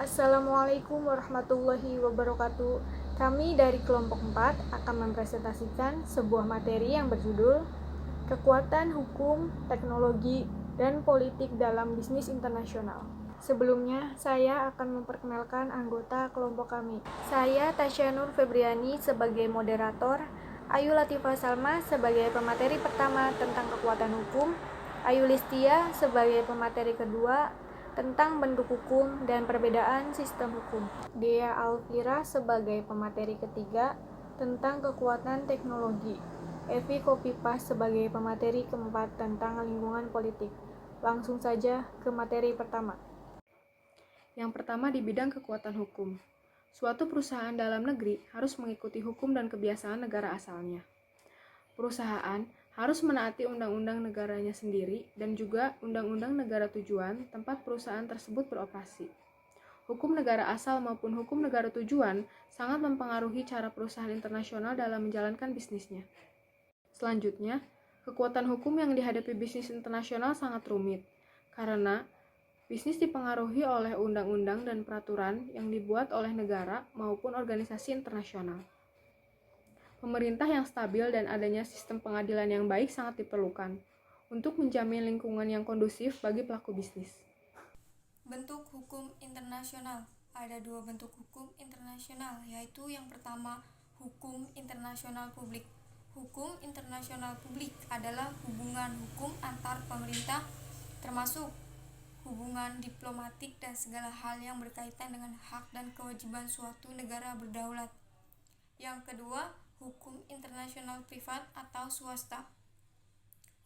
Assalamualaikum warahmatullahi wabarakatuh. Kami dari kelompok 4 akan mempresentasikan sebuah materi yang berjudul Kekuatan Hukum, Teknologi, dan Politik dalam Bisnis Internasional. Sebelumnya, saya akan memperkenalkan anggota kelompok kami. Saya Tasya Nur Febriani sebagai moderator, Ayu Latifah Salma sebagai pemateri pertama tentang kekuatan hukum, Ayu Listia sebagai pemateri kedua tentang bentuk hukum dan perbedaan sistem hukum. Dea Alfira sebagai pemateri ketiga tentang kekuatan teknologi. Evi Kopipas sebagai pemateri keempat tentang lingkungan politik. Langsung saja ke materi pertama. Yang pertama di bidang kekuatan hukum. Suatu perusahaan dalam negeri harus mengikuti hukum dan kebiasaan negara asalnya. Perusahaan harus menaati undang-undang negaranya sendiri dan juga undang-undang negara tujuan tempat perusahaan tersebut beroperasi. Hukum negara asal maupun hukum negara tujuan sangat mempengaruhi cara perusahaan internasional dalam menjalankan bisnisnya. Selanjutnya, kekuatan hukum yang dihadapi bisnis internasional sangat rumit, karena bisnis dipengaruhi oleh undang-undang dan peraturan yang dibuat oleh negara maupun organisasi internasional. Pemerintah yang stabil dan adanya sistem pengadilan yang baik sangat diperlukan untuk menjamin lingkungan yang kondusif bagi pelaku bisnis. Bentuk hukum internasional. Ada dua bentuk hukum internasional, yaitu yang pertama, hukum internasional publik. Hukum internasional publik adalah hubungan hukum antar pemerintah, termasuk hubungan diplomatik dan segala hal yang berkaitan dengan hak dan kewajiban suatu negara berdaulat. Yang kedua, hukum internasional privat atau swasta.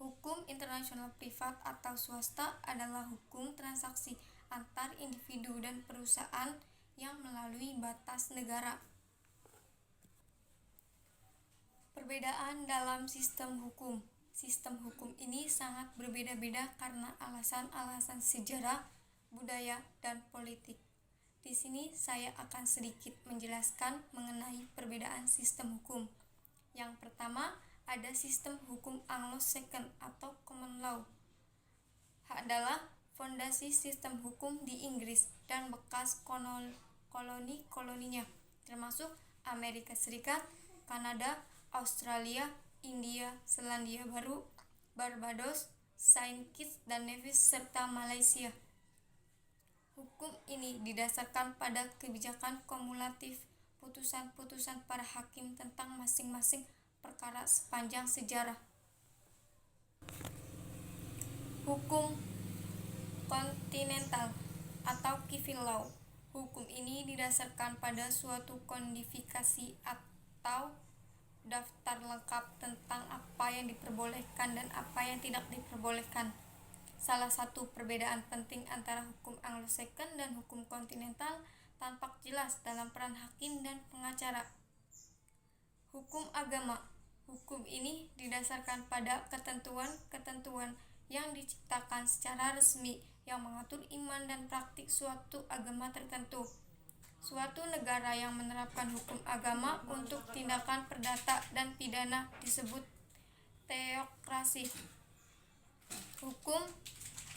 Hukum internasional privat atau swasta adalah hukum transaksi antar individu dan perusahaan yang melalui batas negara. Perbedaan dalam sistem hukum. Sistem hukum ini sangat berbeda-beda karena alasan-alasan sejarah, budaya, dan politik. Di sini saya akan sedikit menjelaskan mengenai perbedaan sistem hukum. Yang pertama, ada sistem hukum Anglo-Saxon atau Common Law. Adalah fondasi sistem hukum di Inggris dan bekas koloni-koloninya, termasuk Amerika Serikat, Kanada, Australia, India, Selandia Baru, Barbados, Saint Kitts dan Nevis, serta Malaysia. Hukum ini didasarkan pada kebijakan kumulatif putusan-putusan para hakim tentang masing-masing perkara sepanjang sejarah. Hukum kontinental atau civil law. Hukum ini didasarkan pada suatu kodifikasi atau daftar lengkap tentang apa yang diperbolehkan dan apa yang tidak diperbolehkan. Salah satu perbedaan penting antara hukum Anglo-Saxon dan hukum kontinental tampak jelas dalam peran hakim dan pengacara. Hukum agama. Hukum ini didasarkan pada ketentuan-ketentuan yang diciptakan secara resmi yang mengatur iman dan praktik suatu agama tertentu. Suatu negara yang menerapkan hukum agama untuk tindakan perdata dan pidana disebut teokrasi. Hukum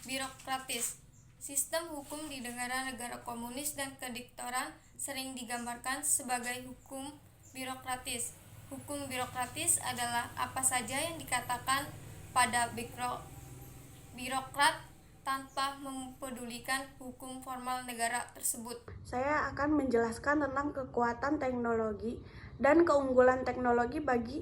birokratis. Sistem hukum di negara-negara komunis dan kediktoran sering digambarkan sebagai hukum birokratis. Hukum birokratis adalah apa saja yang dikatakan pada birokrat tanpa mempedulikan hukum formal negara tersebut. Saya akan menjelaskan tentang kekuatan teknologi dan keunggulan teknologi bagi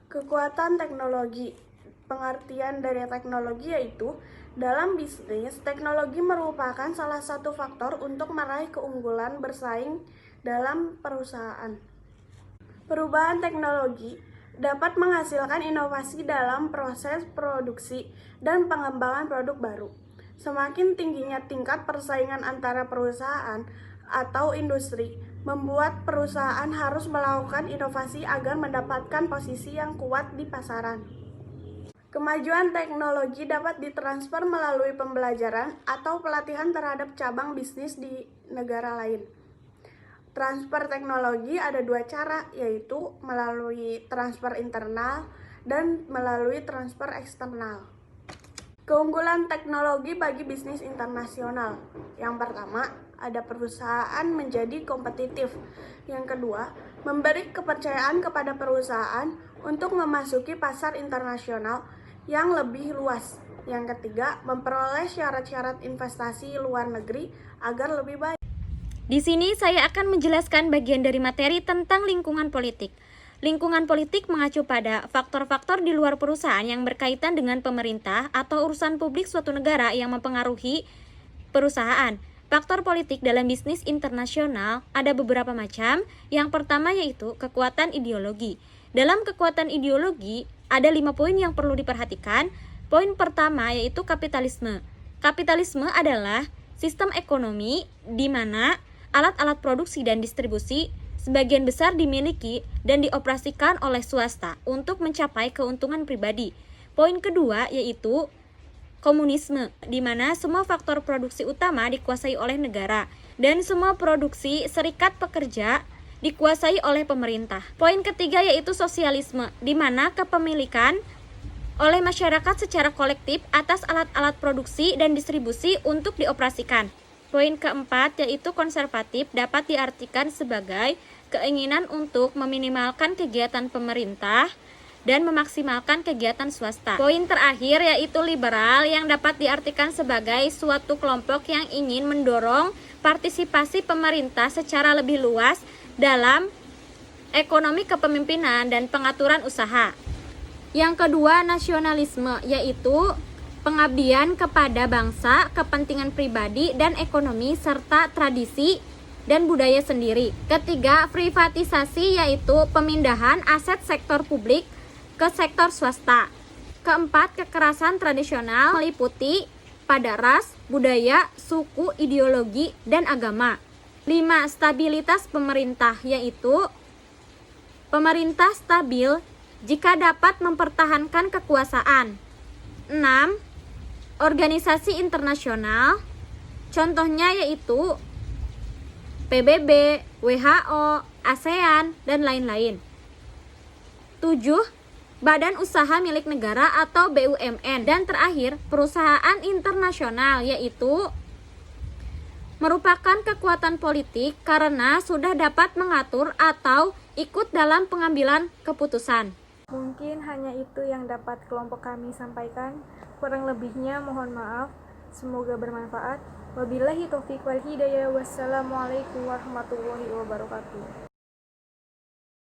kekuatan teknologi. Pengertian dari teknologi yaitu, dalam bisnis, teknologi merupakan salah satu faktor untuk meraih keunggulan bersaing dalam perusahaan. Perubahan teknologi dapat menghasilkan inovasi dalam proses produksi dan pengembangan produk baru. Semakin tingginya tingkat persaingan antara perusahaan atau industri, membuat perusahaan harus melakukan inovasi agar mendapatkan posisi yang kuat di pasaran. Kemajuan teknologi dapat ditransfer melalui pembelajaran atau pelatihan terhadap cabang bisnis di negara lain. Transfer teknologi ada dua cara, yaitu melalui transfer internal dan melalui transfer eksternal. Keunggulan teknologi bagi bisnis internasional. Yang pertama, ada perusahaan menjadi kompetitif. Yang kedua, memberi kepercayaan kepada perusahaan untuk memasuki pasar internasional yang lebih luas. Yang ketiga, memperoleh syarat-syarat investasi luar negeri agar lebih baik. Di sini saya akan menjelaskan bagian dari materi tentang lingkungan politik. Lingkungan politik mengacu pada faktor-faktor di luar perusahaan yang berkaitan dengan pemerintah atau urusan publik suatu negara yang mempengaruhi perusahaan. Faktor politik dalam bisnis internasional ada beberapa macam. Yang pertama yaitu kekuatan ideologi. Dalam kekuatan ideologi ada 5 poin yang perlu diperhatikan. Poin pertama yaitu kapitalisme. Kapitalisme adalah sistem ekonomi di mana alat-alat produksi dan distribusi sebagian besar dimiliki dan dioperasikan oleh swasta untuk mencapai keuntungan pribadi. Poin kedua yaitu komunisme, di mana semua faktor produksi utama dikuasai oleh negara dan semua produksi serikat pekerja dikuasai oleh pemerintah. Poin ketiga yaitu sosialisme, di mana kepemilikan oleh masyarakat secara kolektif atas alat-alat produksi dan distribusi untuk dioperasikan. Poin keempat yaitu konservatif, dapat diartikan sebagai keinginan untuk meminimalkan kegiatan pemerintah dan memaksimalkan kegiatan swasta. Poin terakhir yaitu liberal, yang dapat diartikan sebagai suatu kelompok yang ingin mendorong partisipasi pemerintah secara lebih luas dalam ekonomi kepemimpinan dan pengaturan usaha. Yang kedua, nasionalisme, yaitu pengabdian kepada bangsa, kepentingan pribadi dan ekonomi serta tradisi dan budaya sendiri. Ketiga, privatisasi, yaitu pemindahan aset sektor publik ke sektor swasta. Keempat, kekerasan tradisional meliputi pada ras, budaya, suku, ideologi, dan agama. 5. Stabilitas pemerintah, yaitu pemerintah stabil jika dapat mempertahankan kekuasaan. 6. Organisasi internasional, contohnya yaitu PBB, WHO, ASEAN, dan lain-lain. 7. Badan usaha milik negara atau BUMN. Dan terakhir, perusahaan internasional, yaitu merupakan kekuatan politik karena sudah dapat mengatur atau ikut dalam pengambilan keputusan. Mungkin hanya itu yang dapat kelompok kami sampaikan. Kurang lebihnya mohon maaf. Semoga bermanfaat. Wabillahi taufiq wal hidayah. Wassalamualaikum warahmatullahi wabarakatuh.